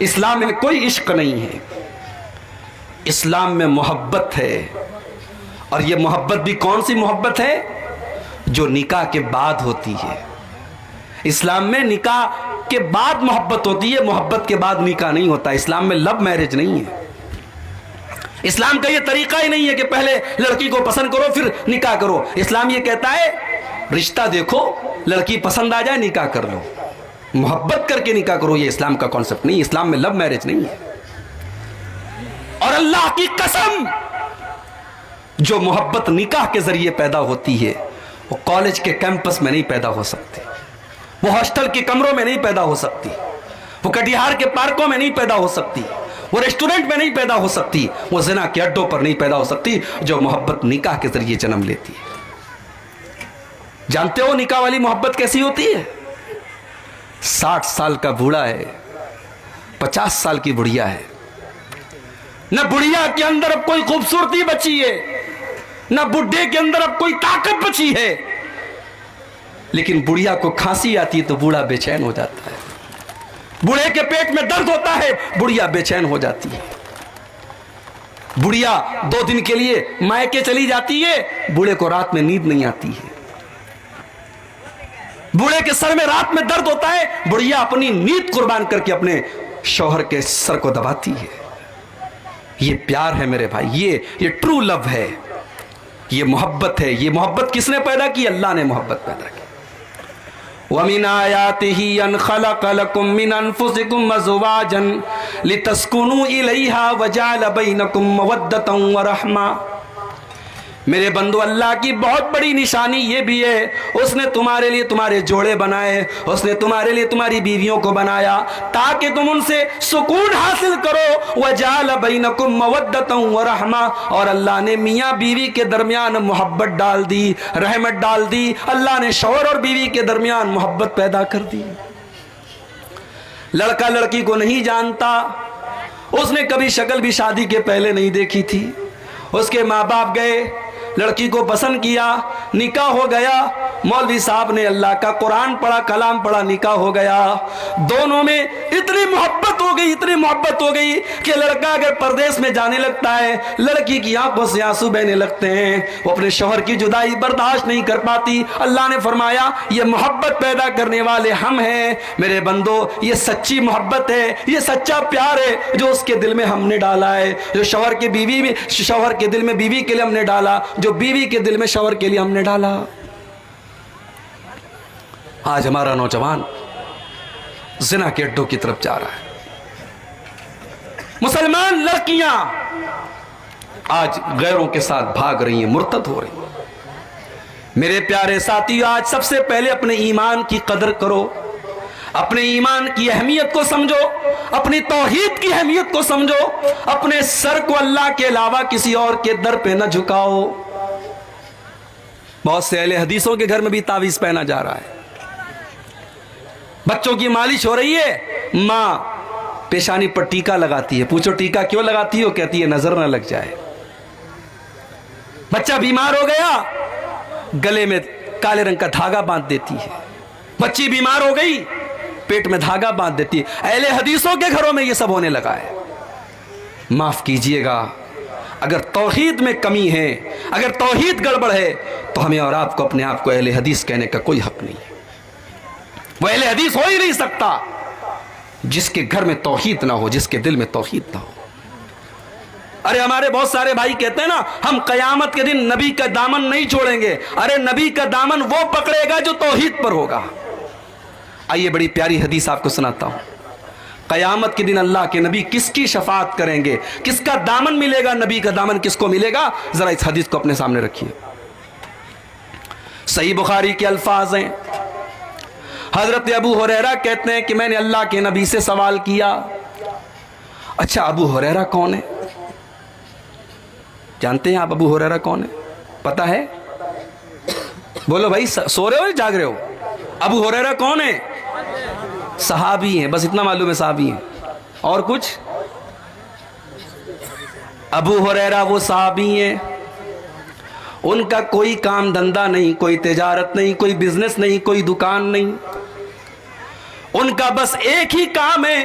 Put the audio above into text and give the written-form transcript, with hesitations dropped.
اسلام میں کوئی عشق نہیں ہے، اسلام میں محبت ہے، اور یہ محبت بھی کون سی محبت ہے؟ جو نکاح کے بعد ہوتی ہے۔ اسلام میں نکاح کے بعد محبت ہوتی ہے، محبت کے بعد نکاح نہیں ہوتا۔ اسلام میں لو میرج نہیں ہے، اسلام کا یہ طریقہ ہی نہیں ہے کہ پہلے لڑکی کو پسند کرو پھر نکاح کرو۔ اسلام یہ کہتا ہے رشتہ دیکھو، لڑکی پسند آ جائے نکاح کر لو، محبت کر کے نکاح کرو۔ یہ اسلام کا کانسیپٹ نہیں، اسلام میں لو میرج نہیں ہے۔ اور اللہ کی قسم، جو محبت نکاح کے ذریعے پیدا ہوتی ہے وہ کالج کے کیمپس میں نہیں پیدا ہو سکتی، وہ ہاسٹل کے کمروں میں نہیں پیدا ہو سکتی، وہ کٹیہار کے پارکوں میں نہیں پیدا ہو سکتی، وہ ریسٹورنٹ میں نہیں پیدا ہو سکتی، وہ زنا کے اڈوں پر نہیں پیدا ہو سکتی۔ جو محبت نکاح کے ذریعے جنم لیتی ہے۔ جانتے ہو نکاح والی محبت کیسی ہوتی ہے؟ 60 سال کا بوڑھا ہے، 50 سال کی بڑھیا ہے، نہ بڑھیا کے اندر اب کوئی خوبصورتی بچی ہے، نہ بڈھے کے اندر اب کوئی طاقت بچی ہے، لیکن بڑھیا کو کھانسی آتی ہے تو بوڑھا بے چین ہو جاتا ہے، بوڑھے کے پیٹ میں درد ہوتا ہے بڑھیا بے چین ہو جاتی ہے، بڑھیا 2 دن کے لیے مائکے چلی جاتی ہے، بوڑھے کو رات میں نیند نہیں آتی ہے، بوڑھے کے سر میں رات میں درد ہوتا ہے، بڑھیا اپنی نیند قربان کر کے اپنے شوہر کے سر کو دباتی ہے۔ یہ پیار ہے میرے بھائی، یہ ٹرو لو ہے، یہ محبت ہے۔ یہ محبت کس نے پیدا کی؟ اللہ نے محبت پیدا کی۔ وَمِنْ آيَاتِهِ أَنْ خَلَقَ لَكُم مِّنْ أَنفُسِكُمْ أَزْوَاجًا لِتَسْكُنُوا إِلَيْهَا وَجَعَلَ بَيْنَكُم مَّوَدَّةً وَرَحْمَةً۔ میرے بندو، اللہ کی بہت بڑی نشانی یہ بھی ہے، اس نے تمہارے لیے تمہارے جوڑے بنائے، اس نے تمہارے لیے تمہاری بیویوں کو بنایا تاکہ تم ان سے سکون حاصل کرو۔ وَجَعَلَ بَيْنَكُم مَّوَدَّةً وَرَحْمَةً، اور اللہ نے میاں بیوی کے درمیان محبت ڈال دی، رحمت ڈال دی۔ اللہ نے شوہر اور بیوی کے درمیان محبت پیدا کر دی۔ لڑکا لڑکی کو نہیں جانتا، اس نے کبھی شکل بھی شادی کے پہلے نہیں دیکھی تھی، اس کے ماں باپ گئے، لڑکی کو پسند کیا، نکاح ہو گیا، مولوی صاحب نے اللہ کا قرآن پڑھا، کلام پڑھا، نکاح ہو گیا۔ دونوں میں اتنی محبت ہو گئی، اتنی محبت ہو گئی کہ لڑکا اگر پردیس میں جانے لگتا ہے، لڑکی کی آنکھوں سے آنسو بہنے لگتے ہیں، وہ اپنے شوہر کی جدائی برداشت نہیں کر پاتی۔ اللہ نے فرمایا یہ محبت پیدا کرنے والے ہم ہیں۔ میرے بندو، یہ سچی محبت ہے، یہ سچا پیار ہے جو اس کے دل میں ہم نے ڈالا ہے، جو شوہر کے دل میں بیوی کے لیے ہم نے ڈالا، جو بیوی کے دل میں شوہر کے لیے ہم نے ڈالا۔ آج ہمارا نوجوان زنا کے اڈوں کی طرف جا رہا ہے۔ مسلمان لڑکیاں آج غیروں کے ساتھ بھاگ رہی ہیں، مرتد ہو رہی ہیں۔ میرے پیارے ساتھیو، آج سب سے پہلے اپنے ایمان کی قدر کرو، اپنے ایمان کی اہمیت کو سمجھو، اپنی توحید کی اہمیت کو سمجھو، اپنے سر کو اللہ کے علاوہ کسی اور کے در پہ نہ جھکاؤ۔ بہت سے اہل حدیثوں کے گھر میں بھی تعویذ پہنا جا رہا ہے، بچوں کی مالش ہو رہی ہے، ماں پیشانی پر ٹیکا لگاتی ہے، پوچھو ٹیکا کیوں لگاتی ہو؟ کہتی ہے نظر نہ لگ جائے۔ بچہ بیمار ہو گیا، گلے میں کالے رنگ کا دھاگا باندھ دیتی ہے۔ بچی بیمار ہو گئی، پیٹ میں دھاگا باندھ دیتی ہے۔ اہل حدیثوں کے گھروں میں یہ سب ہونے لگا ہے۔ معاف کیجئے گا، اگر توحید میں کمی ہے، اگر توحید گڑبڑ ہے تو ہمیں اور آپ کو اپنے آپ کو اہل حدیث کہنے کا کوئی حق نہیں ہے۔ وہ اہل حدیث ہو ہی نہیں سکتا جس کے گھر میں توحید نہ ہو، جس کے دل میں توحید نہ ہو۔ ارے ہمارے بہت سارے بھائی کہتے ہیں نا، ہم قیامت کے دن نبی کا دامن نہیں چھوڑیں گے۔ ارے نبی کا دامن وہ پکڑے گا جو توحید پر ہوگا۔ آئیے بڑی پیاری حدیث آپ کو سناتا ہوں۔ قیامت کے دن اللہ کے نبی کس کی شفاعت کریں گے، کس کا دامن ملے گا، نبی کا دامن کس کو ملے گا؟ ذرا اس حدیث کو اپنے سامنے رکھیے۔ صحیح بخاری کے الفاظ ہیں، حضرت ابو ہریرہ کہتے ہیں کہ میں نے اللہ کے نبی سے سوال کیا۔ اچھا ابو ہریرہ کون ہے؟ جانتے ہیں آپ ابو ہریرہ کون ہے؟ پتہ ہے؟ بولو بھائی، سو رہے ہو یا جاگ رہے ہو؟ ابو ہریرہ کون ہے؟ صحابی ہیں، بس اتنا معلوم ہے صحابی ہیں، اور کچھ؟ ابو ہریرہ وہ صحابی ہیں، ان کا کوئی کام دھندہ نہیں، کوئی تجارت نہیں، کوئی بزنس نہیں، کوئی دکان نہیں، ان کا بس ایک ہی کام ہے،